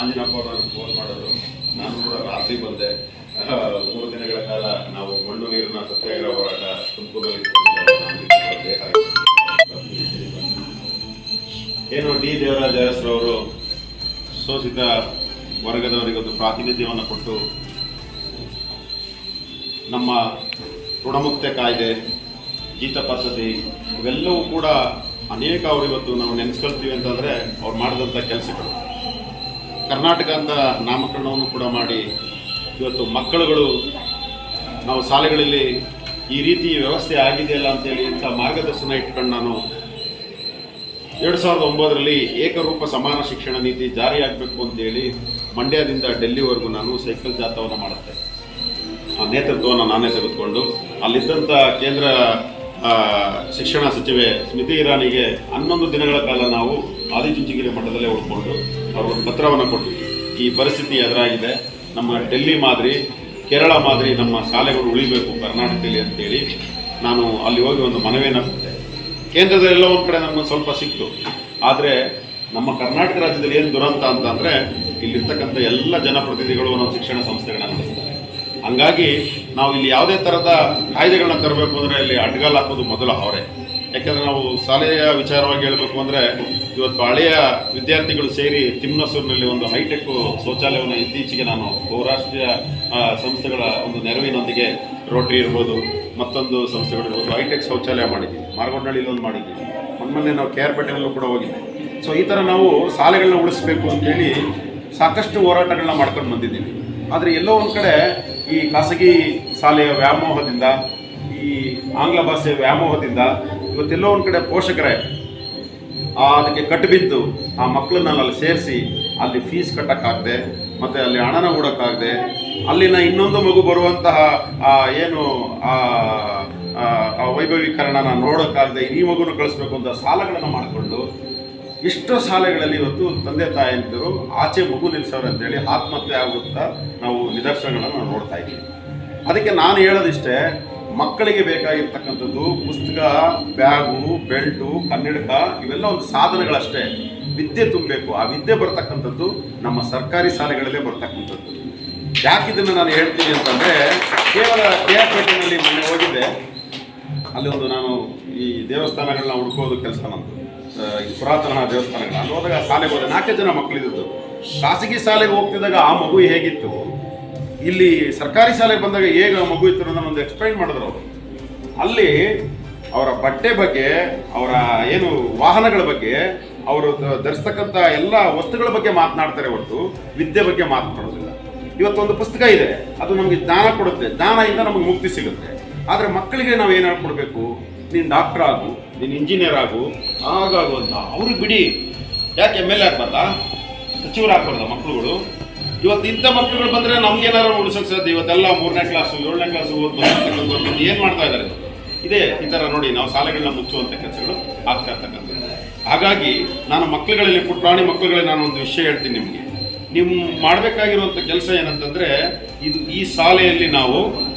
ಆಂಜನಪ್ಪ ನನಗೆ ಫೋನ್ ಮಾಡಿದ್ರು. ನಾನು ಕೂಡ ರಾತ್ರಿ ಬಂದೆ. 3 ದಿನಗಳ ಕಾಲ ನಾವು ಮಣ್ಣು ನೀರಿನ ಸತ್ಯಾಗ್ರಹ ಹೋರಾಟ ತುಮಕೂರಲ್ಲಿ ಏನು ಡಿ ದೇವರಾಜ ಅರಸರವರು ಶೋಷಿತ ವರ್ಗದವರಿಗೆ ಒಂದು ಪ್ರಾತಿನಿಧ್ಯವನ್ನು ಕೊಟ್ಟು ನಮ್ಮ ಋಣಮುಕ್ತ ಕಾಯ್ದೆ, ಜೀತ ಪದ್ಧತಿ ಇವೆಲ್ಲವೂ ಕೂಡ ಅನೇಕ ಅವರು ಇವತ್ತು ನಾವು ನೆನೆಸ್ಕೊಳ್ತೀವಿ ಅಂತಂದರೆ ಅವ್ರು ಮಾಡಿದಂಥ ಕೆಲಸಗಳು. ಕರ್ನಾಟಕ ಅಂತ ನಾಮಕರಣವನ್ನು ಕೂಡ ಮಾಡಿ ಇವತ್ತು ಮಕ್ಕಳುಗಳು ನಾವು ಶಾಲೆಗಳಲ್ಲಿ ಈ ರೀತಿ ವ್ಯವಸ್ಥೆ ಆಗಿದೆಯಲ್ಲ ಅಂತೇಳಿ ಇಂಥ ಮಾರ್ಗದರ್ಶನ ಇಟ್ಕೊಂಡು ನಾನು 2009ರಲ್ಲಿ ಏಕರೂಪ ಸಮಾನ ಶಿಕ್ಷಣ ನೀತಿ ಜಾರಿಯಾಗಬೇಕು ಅಂತೇಳಿ ಮಂಡ್ಯದಿಂದ ಡೆಲ್ಲಿವರೆಗೂ ನಾನು ಸೈಕಲ್ ಜಾಥಾವನ್ನು ಮಾಡುತ್ತೆ. ಆ ನೇತೃತ್ವವನ್ನು ನಾನೇ ತೆಗೆದುಕೊಂಡು ಅಲ್ಲಿದ್ದಂಥ ಕೇಂದ್ರ ಶಿಕ್ಷಣ ಸಚಿವೆ ಸ್ಮೃತಿ ಇರಾನಿಗೆ 11 ದಿನಗಳ ಕಾಲ ನಾವು ಆದಿಚುಂಚನಗಿರಿ ಮಠದಲ್ಲೇ ಉಳ್ಕೊಂಡು ಅವರು ಪತ್ರವನ್ನು ಕೊಟ್ಟಿದ್ವಿ. ಈ ಪರಿಸ್ಥಿತಿ ಎದುರಾಗಿದೆ, ನಮ್ಮ ಡೆಲ್ಲಿ ಮಾದರಿ, ಕೇರಳ ಮಾದರಿ ನಮ್ಮ ಶಾಲೆಗಳು ಉಳಿಬೇಕು ಕರ್ನಾಟಕದಲ್ಲಿ ಅಂತೇಳಿ ನಾನು ಅಲ್ಲಿ ಹೋಗಿ ಒಂದು ಮನವಿಯನ್ನು ಕೊಟ್ಟೆ. ಕೇಂದ್ರದಲ್ಲೆಲ್ಲ ಒಂದು ಕಡೆ ನಮಗೆ ಸ್ವಲ್ಪ ಸಿಕ್ತು. ಆದರೆ ನಮ್ಮ ಕರ್ನಾಟಕ ರಾಜ್ಯದಲ್ಲಿ ಏನು ದುರಂತ ಅಂತಂದರೆ ಇಲ್ಲಿರ್ತಕ್ಕಂಥ ಎಲ್ಲ ಜನಪ್ರತಿನಿಧಿಗಳು ನಮ್ಮ ಶಿಕ್ಷಣ ಸಂಸ್ಥೆಗಳನ್ನ ನಡೆಸ್ತಾರೆ. ಹಂಗಾಗಿ ನಾವು ಇಲ್ಲಿ ಯಾವುದೇ ಥರದ ಕಾಯ್ದೆಗಳನ್ನ ತರಬೇಕು ಅಂದರೆ ಇಲ್ಲಿ ಅಡ್ಡಗಾಲು ಹಾಕೋದು ಮೊದಲು ಅವರೇ. ಯಾಕೆಂದರೆ ನಾವು ಶಾಲೆಯ ವಿಚಾರವಾಗಿ ಹೇಳಬೇಕು ಅಂದರೆ ಇವತ್ತು ಹಳೆಯ ವಿದ್ಯಾರ್ಥಿಗಳು ಸೇರಿ ತಿಮ್ಮನಸೂರಿನಲ್ಲಿ ಒಂದು ಹೈಟೆಕ್ ಶೌಚಾಲಯವನ್ನು ಇತ್ತೀಚೆಗೆ ನಾನು ಬಹುರಾಷ್ಟ್ರೀಯ ಸಂಸ್ಥೆಗಳ ಒಂದು ನೆರವಿನೊಂದಿಗೆ ರೋಟರಿ ಇರ್ಬೋದು, ಮತ್ತೊಂದು ಸಂಸ್ಥೆಗಳಿರ್ಬೋದು, ಹೈಟೆಕ್ ಶೌಚಾಲಯ ಮಾಡಿದ್ದೀವಿ. ಮಾರ್ಗೊಂಡಳ್ಳಿಲಿ ಒಂದು ಮಾಡಿದ್ದೀವಿ. ಮೊನ್ನೆ ನಾವು KR ಪೇಟೆಯಲ್ಲೂ ಕೂಡ ಹೋಗಿದ್ದೆ. ಸೊ ಈ ಥರ ನಾವು ಶಾಲೆಗಳನ್ನ ಉಳಿಸ್ಬೇಕು ಅಂತೇಳಿ ಸಾಕಷ್ಟು ಹೋರಾಟಗಳನ್ನ ಮಾಡ್ಕೊಂಡು ಬಂದಿದ್ದೀವಿ. ಆದರೆ ಎಲ್ಲೋ ಒಂದು ಕಡೆ ಈ ಖಾಸಗಿ ಶಾಲೆಯ ವ್ಯಾಮೋಹದಿಂದ, ಈ ಆಂಗ್ಲ ಭಾಷೆಯ ವ್ಯಾಮೋಹದಿಂದ ಇವತ್ತೆಲ್ಲೋ ಒಂದು ಕಡೆ ಪೋಷಕರೇ ಅದಕ್ಕೆ ಕಟ್ಟಿಬಿದ್ದು ಆ ಮಕ್ಕಳನ್ನ ಅಲ್ಲಿ ಸೇರಿಸಿ ಅಲ್ಲಿ ಫೀಸ್ ಕಟ್ಟೋಕ್ಕಾಗದೆ, ಮತ್ತು ಅಲ್ಲಿ ಹಣನ ಹೂಡೋಕ್ಕಾಗದೆ, ಅಲ್ಲಿನ ಇನ್ನೊಂದು ಮಗು ಬರುವಂತಹ ಏನು ವೈಭವೀಕರಣನ ನೋಡೋಕ್ಕಾಗದೆ ಈ ಮಗುನ ಕಳಿಸ್ಬೇಕು ಅಂತ ಸಾಲಗಳನ್ನು ಮಾಡಿಕೊಂಡು ಎಷ್ಟೋ ಶಾಲೆಗಳಲ್ಲಿ ಇವತ್ತು ತಂದೆ ತಾಯಂದಿರು ಆಚೆ ಮಗು ನಿಲ್ಲಿಸೋರು ಅಂತೇಳಿ ಆತ್ಮಹತ್ಯೆ ಆಗುತ್ತಾ ನಾವು ನಿದರ್ಶನಗಳನ್ನು ನಾವು ನೋಡ್ತಾ ಇದ್ದೀವಿ. ಅದಕ್ಕೆ ನಾನು ಹೇಳೋದಿಷ್ಟೇ, ಮಕ್ಕಳಿಗೆ ಬೇಕಾಗಿರ್ತಕ್ಕಂಥದ್ದು ಪುಸ್ತಕ, ಬ್ಯಾಗು, ಬೆಲ್ಟು, ಕನ್ನಡಕ ಇವೆಲ್ಲ ಒಂದು ಸಾಧನಗಳಷ್ಟೇ. ವಿದ್ಯೆ ತುಂಬಬೇಕು. ಆ ವಿದ್ಯೆ ಬರ್ತಕ್ಕಂಥದ್ದು ನಮ್ಮ ಸರ್ಕಾರಿ ಶಾಲೆಗಳಲ್ಲೇ ಬರ್ತಕ್ಕಂಥದ್ದು. ಯಾಕಿದನ್ನು ನಾನು ಹೇಳ್ತೀನಿ ಅಂತಂದರೆ, ಕೇವಲ KR ಪೇಟೆಯಲ್ಲಿ ಮೊನ್ನೆ ಹೋಗಿದ್ದೆ. ಅಲ್ಲಿ ಒಂದು ನಾನು ಈ ದೇವಸ್ಥಾನಗಳನ್ನ ಹುಡ್ಕೋದು ಕೆಲಸ ನಂದು, ಈ ಪುರಾತನ ದೇವಸ್ಥಾನಗಳು. ಅಲ್ಲಿ ಹೋದಾಗ ಶಾಲೆಗೆ ಹೋದೆ, 4 ಜನ ಮಕ್ಕಳಿದ್ದು. ಖಾಸಗಿ ಶಾಲೆಗೆ ಹೋಗ್ತಿದ್ದಾಗ ಆ ಮಗು ಹೇಗಿತ್ತು, ಇಲ್ಲಿ ಸರ್ಕಾರಿ ಶಾಲೆಗೆ ಬಂದಾಗ ಹೇಗೆ ಮಗು ಇತ್ತು ಅನ್ನೋದನ್ನ ಒಂದು ಎಕ್ಸ್ಪ್ಲೈನ್ ಮಾಡಿದ್ರು ಅವರು. ಅಲ್ಲಿ ಅವರ ಬಟ್ಟೆ ಬಗ್ಗೆ, ಅವರ ಏನು ವಾಹನಗಳ ಬಗ್ಗೆ, ಅವರು ಧರಿಸ್ತಕ್ಕಂಥ ಎಲ್ಲ ವಸ್ತುಗಳ ಬಗ್ಗೆ ಮಾತನಾಡ್ತಾರೆ ಹೊರತು ವಿದ್ಯೆ ಬಗ್ಗೆ ಮಾತನಾಡೋದಿಲ್ಲ. ಇವತ್ತೊಂದು ಪುಸ್ತಕ ಇದೆ, ಅದು ನಮಗೆ ಜ್ಞಾನ ಕೊಡುತ್ತೆ, ಜ್ಞಾನದಿಂದ ನಮಗೆ ಮುಕ್ತಿ ಸಿಗುತ್ತೆ. ಆದರೆ ಮಕ್ಕಳಿಗೆ ನಾವು ಏನು ಹೇಳ್ಕೊಡ್ಬೇಕು, ನೀನು ಡಾಕ್ಟರ್ ಆಗು, ನೀನು ಇಂಜಿನಿಯರ್ ಆಗು, ಆಗಾಗು ಅಂತ. ಅವ್ರಿಗೆ ಬಿಡಿ, ಯಾಕೆ MLA ಆಗ್ಬಾರ್ದಾ, ಸಚಿವರು ಆಗ್ಬಾರ್ದ ಮಕ್ಕಳುಗಳು? ಇವತ್ತು ಇಂಥ ಮಕ್ಕಳುಗಳು ಬಂದರೆ ನಮ್ಗೇನಾರು ಉಳಿಸೋಕೆ ಸಾಧ್ಯ? ಇವತ್ತೆಲ್ಲ 3ನೇ ಕ್ಲಾಸು 7ನೇ ಕ್ಲಾಸು ಓದ್ಬೋದು ಏನು ಮಾಡ್ತಾ ಇದ್ದಾರೆ? ಇದೇ ಈ ಥರ ನೋಡಿ ನಾವು ಶಾಲೆಗಳನ್ನ ಮುಚ್ಚುವಂಥ ಕೆಲಸಗಳು ಆಗ್ತಾ ಇರ್ತಕ್ಕಂಥದ್ದು. ಹಾಗಾಗಿ ನಾನು ಮಕ್ಕಳುಗಳಲ್ಲಿ, ಪುಟ್ರಾಣಿ ಮಕ್ಕಳುಗಳಲ್ಲಿ ನಾನು ಒಂದು ವಿಷಯ ಹೇಳ್ತೀನಿ ನಿಮಗೆ. ನೀವು ಮಾಡಬೇಕಾಗಿರುವಂಥ ಕೆಲಸ ಏನಂತಂದರೆ, ಈ ಶಾಲೆಯಲ್ಲಿ ನಾವು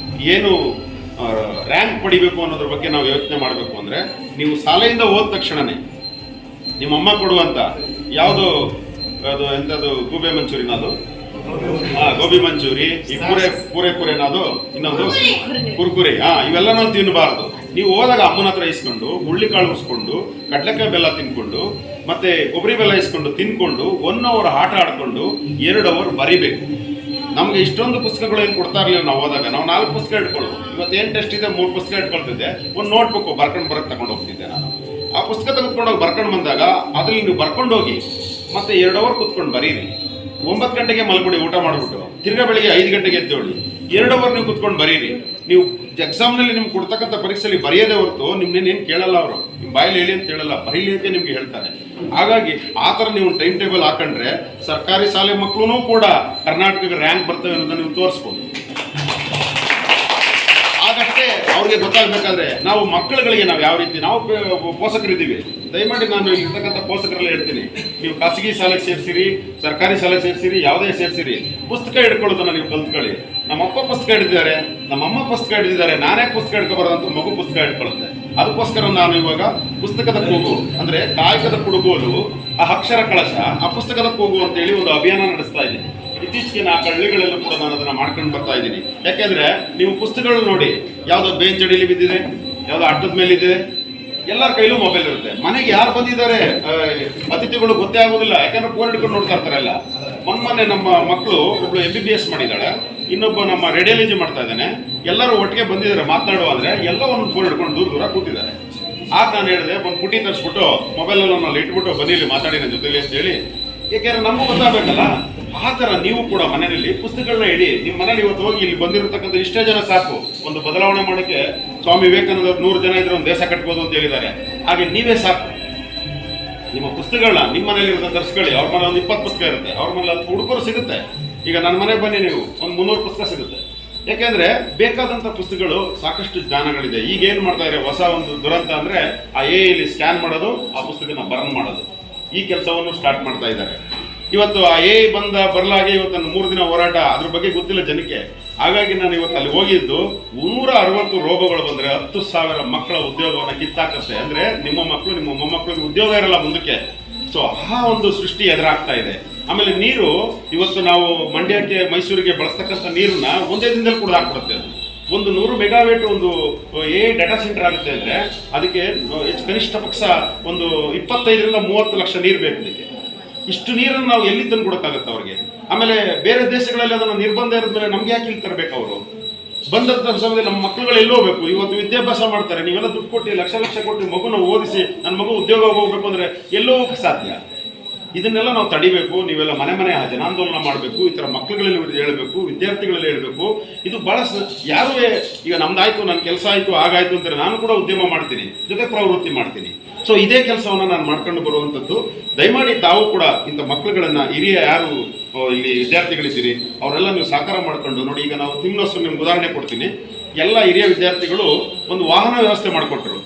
ಏನು ರ್ಯಾಂಕ್ ಪಡಿಬೇಕು ಅನ್ನೋದ್ರ ಬಗ್ಗೆ ನಾವು ಯೋಚನೆ ಮಾಡಬೇಕು. ಅಂದರೆ ನೀವು ಶಾಲೆಯಿಂದ ಹೋದ ತಕ್ಷಣವೇ ನಿಮ್ಮಮ್ಮ ಕೊಡುವಂಥ ಯಾವುದೋ ಅದು ಎಂಥದ್ದು ಗೋಬಿ ಮಂಚೂರಿನ, ಅದು ಗೋಬಿ ಮಂಚೂರಿ, ಈ ಪೂರೆನಾದು, ಇನ್ನೊಂದು ಕುರ್ಕುರಿ, ಇವೆಲ್ಲನೂ ತಿನ್ನಬಾರ್ದು. ನೀವು ಹೋದಾಗ ಅಮ್ಮನ ಹತ್ರ ಇಸ್ಕೊಂಡು, ಹುಳ್ಳಿಕಾಳು ಉಸ್ಕೊಂಡು, ಕಡ್ಲೆಕಾಯಿ ಬೆಲ್ಲ ತಿನ್ಕೊಂಡು, ಮತ್ತೆ ಕೊಬ್ಬರಿ ಬೆಲ್ಲ ಇಸ್ಕೊಂಡು ತಿನ್ಕೊಂಡು 1 ಅವರ್ ಆಟ ಆಡ್ಕೊಂಡು 2 ಅವರ್ ಬರಿಬೇಕು. ನಮಗೆ ಇಷ್ಟೊಂದು ಪುಸ್ತಕಗಳು ಏನು ಕೊಡ್ತಾ ಇರಲಿಲ್ಲ. ನಾವು ಹೋದಾಗ ನಾವು 4 ಪುಸ್ತಕ ಇಟ್ಕೊಳ್ಳೋದು. ಇವತ್ತೇನು ಟೆಸ್ಟ್ ಇದೆ, 3 ಪುಸ್ತಕ ಇಟ್ಕೊಳ್ತಿದ್ದೆ. ಒಂದು ನೋಟ್ಬುಕ್ ಬರ್ಕೊಂಡು ತಗೊಂಡು ಹೋಗ್ತಿದ್ದೆ ನಾನು. ಆ ಪುಸ್ತಕ ತೆಗೆದುಕೊಂಡೋಗಿ ಬರ್ಕೊಂಡು ಬಂದಾಗ ಅದ್ರಲ್ಲಿ ನೀವು ಬರ್ಕೊಂಡು ಹೋಗಿ ಮತ್ತೆ 2 ಅವರ್ ಕೂತ್ಕೊಂಡು ಬರೀರಿ. 9 ಗಂಟೆಗೆ ಮಲ್ಕೊಡಿ ಊಟ ಮಾಡಿಬಿಟ್ಟು, ತಿರ್ಗಾ ಬೆಳಿಗ್ಗೆ 5 ಗಂಟೆಗೆ ಎದ್ದೇಳಿ 2 ಅವರ್ ನೀವು ಕೂತ್ಕೊಂಡು ಬರೀರಿ. ನೀವು ಎಕ್ಸಾಮ್ನಲ್ಲಿ ನಿಮ್ಗೆ ಕೊಡ್ತಕ್ಕಂಥ ಪರೀಕ್ಷೆಯಲ್ಲಿ ಬರೆಯೋದೇ ಹೊರತು ನಿಮ್ನೇನು ಕೇಳಲ್ಲ. ಅವರು ನಿಮ್ಮ ಬಾಯಲ್ಲಿ ಹೇಳಿ ಅಂತ ಹೇಳಲ್ಲ, ಬರೀಲಿ ಅಂತ ನಿಮ್ಗೆ ಹೇಳ್ತಾರೆ. ಹಾಗಾಗಿ ಆ ಥರ ನೀವು ಟೈಮ್ ಟೇಬಲ್ ಹಾಕೊಂಡ್ರೆ ಸರ್ಕಾರಿ ಶಾಲೆ ಮಕ್ಕಳು ಕೂಡ ಕರ್ನಾಟಕಕ್ಕೆ ರ್ಯಾಂಕ್ ಬರ್ತವೆ ಅನ್ನೋದನ್ನು ನೀವು ತೋರಿಸ್ಬೋದು. ಆಗಷ್ಟೇ ಅವ್ರಿಗೆ ಗೊತ್ತಾಗಬೇಕಾದ್ರೆ ನಾವು ಮಕ್ಕಳುಗಳಿಗೆ ನಾವು ಯಾವ ರೀತಿ ನಾವು ಪೋಷಕರಿದ್ದೀವಿ. ದಯಮಾಡಿ ನಾನು ಇರ್ತಕ್ಕಂಥ ಪೋಷಕರೆಲ್ಲ ಹೇಳ್ತೀನಿ, ನೀವು ಖಾಸಗಿ ಶಾಲೆಗೆ ಸೇರಿಸಿರಿ, ಸರ್ಕಾರಿ ಶಾಲೆಗೆ ಸೇರಿಸಿರಿ, ಯಾವುದೇ ಸೇರಿಸಿರಿ, ಪುಸ್ತಕ ಹಿಡ್ಕೊಳ್ಳೋದನ್ನು ನೀವು ಕಲ್ತ್ಕೊಳ್ಳಿ. ನಮ್ಮಪ್ಪ ಪುಸ್ತಕ ಹಿಡಿದಿದ್ದಾರೆ, ನಮ್ಮಮ್ಮ ಪುಸ್ತಕ ಹಿಡಿದಿದ್ದಾರೆ, ನಾನೇ ಪುಸ್ತಕ ಹಿಡ್ಕೊಬಾರ್ದಂತ ಮಗು ಪುಸ್ತಕ ಹಿಡ್ಕೊಳ್ಳುತ್ತೆ. ಅದಕ್ಕೋಸ್ಕರ ನಾನು ಇವಾಗ ಪುಸ್ತಕದ ಕೂಗು ಅಂದರೆ ಕಾಯಕದ ಕುಡುಗೋಲು ಆ ಅಕ್ಷರ ಕಳಶ ಆ ಪುಸ್ತಕದ ಕೂಗು ಅಂತೇಳಿ ಒಂದು ಅಭಿಯಾನ ನಡೆಸ್ತಾ ಇದ್ದೀನಿ. ಇತ್ತೀಚೆಗೆ 4 ಹಳ್ಳಿಗಳಲ್ಲೂ ಕೂಡ ನಾನು ಅದನ್ನು ಮಾಡ್ಕೊಂಡು ಬರ್ತಾ ಇದ್ದೀನಿ. ಯಾಕೆಂದ್ರೆ ನೀವು ಪುಸ್ತಕಗಳು ನೋಡಿ, ಯಾವುದೋ ಬೇಂಚ್ ಅಡಿಲಿ ಬಿದ್ದಿದೆ, ಯಾವುದೋ ಅಟ್ಟದ ಮೇಲೆ ಇದೆ, ಎಲ್ಲರ ಕೈಲೂ ಮೊಬೈಲ್ ಇರುತ್ತೆ. ಮನೆಗೆ ಯಾರು ಬಂದಿದ್ದಾರೆ ಅತಿಥಿಗಳು ಗೊತ್ತೇ ಆಗೋದಿಲ್ಲ, ಯಾಕಂದ್ರೆ ಫೋನ್ ಹಿಡ್ಕೊಂಡು ನೋಡ್ತಾ ಇರ್ತಾರೆ ಎಲ್ಲ. ಮೊನ್ನೆ ನಮ್ಮ ಮಕ್ಕಳು ಒಬ್ಳು MBBS ಮಾಡಿದ್ದಾಳೆ, ಇನ್ನೊಬ್ಬ ನಮ್ಮ ರೇಡಿಯಾಲಜಿ ಮಾಡ್ತಾ ಇದ್ದಾನೆ, ಎಲ್ಲರೂ ಒಟ್ಟಿಗೆ ಬಂದಿದ್ದಾರೆ ಮಾತನಾಡುವ ಅಂದ್ರೆ ಎಲ್ಲ ಒಂದು ಫೋನ್ ಹಿಡ್ಕೊಂಡು ದೂರ ಕೂತಿದ್ದಾರೆ. ಆಗ ನಾನು ಹೇಳಿದೆ, ಒಂದು ಪುಟಿ ತರಿಸ್ಬಿಟ್ಟು ಮೊಬೈಲಲ್ಲಿ ನಾನು ಇಟ್ಬಿಟ್ಟು ಬನ್ನಿಲಿ ಮಾತಾಡಿ ನನ್ನ ಜೊತೆಲಿ ಅಂತ ಹೇಳಿ. ಯಾಕೆಂದ್ರೆ ನಮಗೂ ಗೊತ್ತಾಗಬೇಕಲ್ಲ. ಆ ಥರ ನೀವು ಕೂಡ ಮನೆಯಲ್ಲಿ ಪುಸ್ತಕಗಳನ್ನ ಇಡಿ. ನಿಮ್ಮ ಮನೇಲಿ ಇವತ್ತು ಹೋಗಿ ಇಲ್ಲಿ ಬಂದಿರತಕ್ಕಂಥ ಇಷ್ಟೇ ಜನ ಸಾಕು. ಒಂದು ಬದಲಾವಣೆ ಮಾಡೋಕ್ಕೆ ಸ್ವಾಮಿ ವಿವೇಕಾನಂದ 100 ಜನ ಇದ್ರೆ ಒಂದು ದೇಶ ಕಟ್ಬೋದು ಅಂತ ಹೇಳಿದ್ದಾರೆ. ಹಾಗೆ ನೀವೇ ಸಾಕು. ನಿಮ್ಮ ಪುಸ್ತಕಗಳನ್ನ ನಿಮ್ಮ ಮನೇಲಿ ಇರೋದನ್ನ ತರಿಸ್ಕೊಳ್ಳಿ. ಅವ್ರ ಮನೆ ಒಂದು 20 ಪುಸ್ತಕ ಇರುತ್ತೆ, ಅವ್ರ ಮನೇಲಿ 10 ಹುಡುಗರು ಸಿಗುತ್ತೆ. ಈಗ ನನ್ನ ಮನೆಗೆ ಬನ್ನಿ, ನೀವು ಒಂದು 300 ಪುಸ್ತಕ ಸಿಗುತ್ತೆ. ಯಾಕೆಂದ್ರೆ ಬೇಕಾದಂಥ ಪುಸ್ತಕಗಳು ಸಾಕಷ್ಟು ಜ್ಞಾನಗಳಿದೆ. ಈಗ ಏನು ಮಾಡ್ತಾ ಇದ್ದಾರೆ, ಹೊಸ ಒಂದು ದುರಂತ ಅಂದ್ರೆ ಆ AI ಸ್ಕ್ಯಾನ್ ಮಾಡೋದು, ಆ ಪುಸ್ತಕನ ಬರ್ನ್ ಮಾಡೋದು, ಈ ಕೆಲಸವನ್ನು ಸ್ಟಾರ್ಟ್ ಮಾಡ್ತಾ ಇದ್ದಾರೆ. ಇವತ್ತು ಆ AI ಬರಲಾಗಿ ಇವತ್ತು 3 ದಿನ ಹೋರಾಟ, ಅದ್ರ ಬಗ್ಗೆ ಗೊತ್ತಿಲ್ಲ ಜನಕ್ಕೆ. ಹಾಗಾಗಿ ನಾನು ಇವತ್ತು ಅಲ್ಲಿ ಹೋಗಿದ್ದು 160 ರೋಗಗಳು ಬಂದರೆ 10,000 ಮಕ್ಕಳ ಉದ್ಯೋಗವನ್ನು ಕಿತ್ತಾಕತ್ತೆ. ಅಂದ್ರೆ ನಿಮ್ಮ ಮಕ್ಕಳು ನಿಮ್ಮ ಮೊಮ್ಮಕ್ಕಳಿಗೆ ಉದ್ಯೋಗ ಇರಲ್ಲ ಮುಂದಕ್ಕೆ. ಸೊ ಆ ಒಂದು ಸೃಷ್ಟಿ ಎದುರಾಗ್ತಾ ಇದೆ. ಆಮೇಲೆ ನೀರು, ಇವತ್ತು ನಾವು ಮಂಡ್ಯಕ್ಕೆ ಮೈಸೂರಿಗೆ ಬಳಸ್ತಕ್ಕಂಥ ನೀರನ್ನ ಒಂದೇ ದಿನದಲ್ಲಿ ಕೂಡ ಹಾಕ್ಬಿಡುತ್ತೆ. ಅದು ಒಂದು 100 ಮೆಗಾವೇಟ್ ಒಂದು AI ಡಾಟಾ ಸೆಂಟರ್ ಆಗುತ್ತೆ ಅಂದ್ರೆ ಅದಕ್ಕೆ ಕನಿಷ್ಠ ಪಕ್ಷ ಒಂದು 25ರಿಂದ 30 ಲಕ್ಷ ನೀರು ಬೇಕು. ಅದಕ್ಕೆ ಇಷ್ಟು ನೀರನ್ನು ನಾವು ಎಲ್ಲಿ ತಂದು ಕೊಡೋಕ್ಕಾಗತ್ತೆ ಅವ್ರಿಗೆ? ಆಮೇಲೆ ಬೇರೆ ದೇಶಗಳಲ್ಲಿ ಅದನ್ನು ನಿರ್ಬಂಧ ಇರೋದ್ಮೇಲೆ ನಮ್ಗೆ ಯಾಕೆ ಇಲ್ಲಿ ತರಬೇಕು? ಅವರು ಬಂದಂಥ ಸಮಯದಲ್ಲಿ ನಮ್ಮ ಮಕ್ಕಳುಗಳು ಎಲ್ಲಿ ಹೋಗ್ಬೇಕು? ಇವತ್ತು ವಿದ್ಯಾಭ್ಯಾಸ ಮಾಡ್ತಾರೆ, ನೀವೆಲ್ಲ ದುಡ್ಡು ಕೊಟ್ಟು ಲಕ್ಷ ಕೊಟ್ಟು ಮಗುನ ಓದಿಸಿ ನನ್ನ ಮಗು ಉದ್ಯೋಗ ಹೋಗ್ಬೇಕು ಅಂದ್ರೆ ಎಲ್ಲೋ ಹೋಗಕ್ಕೆ ಸಾಧ್ಯ? ಇದನ್ನೆಲ್ಲ ನಾವು ತಡಿಬೇಕು. ನೀವೆಲ್ಲ ಮನೆ ಜನಾಂದೋಲನ ಮಾಡಬೇಕು. ಈ ಥರ ಮಕ್ಕಳುಗಳಲ್ಲಿ ಹೇಳಬೇಕು, ವಿದ್ಯಾರ್ಥಿಗಳಲ್ಲಿ ಹೇಳಬೇಕು. ಇದು ಭಾಳ ಯಾರು ಈಗ ನಮ್ದಾಯ್ತು, ನನ್ನ ಕೆಲಸ ಆಯಿತು, ಆಗಾಯ್ತು ಅಂತಾರೆ. ನಾನು ಕೂಡ ಉದ್ಯಮ ಮಾಡ್ತೀನಿ, ಜೊತೆ ಪ್ರವೃತ್ತಿ ಮಾಡ್ತೀನಿ. ಸೊ ಇದೇ ಕೆಲಸವನ್ನು ನಾನು ಮಾಡ್ಕೊಂಡು ಬರುವಂಥದ್ದು. ದಯಮಾಡಿ ತಾವು ಕೂಡ ಇಂಥ ಮಕ್ಕಳುಗಳನ್ನ, ಹಿರಿಯ ಯಾರು ಇಲ್ಲಿ ವಿದ್ಯಾರ್ಥಿಗಳಿದ್ದೀರಿ ಅವರೆಲ್ಲ ನೀವು ಸಾಕಾರ ಮಾಡ್ಕೊಂಡು ನೋಡಿ. ಈಗ ನಾವು ತಿಮ್ನೋಸ್ ನಿಮ್ಗೆ ಉದಾಹರಣೆ ಕೊಡ್ತೀನಿ. ಎಲ್ಲ ಹಿರಿಯ ವಿದ್ಯಾರ್ಥಿಗಳು ಒಂದು ವಾಹನ ವ್ಯವಸ್ಥೆ ಮಾಡಿಕೊಟ್ರು.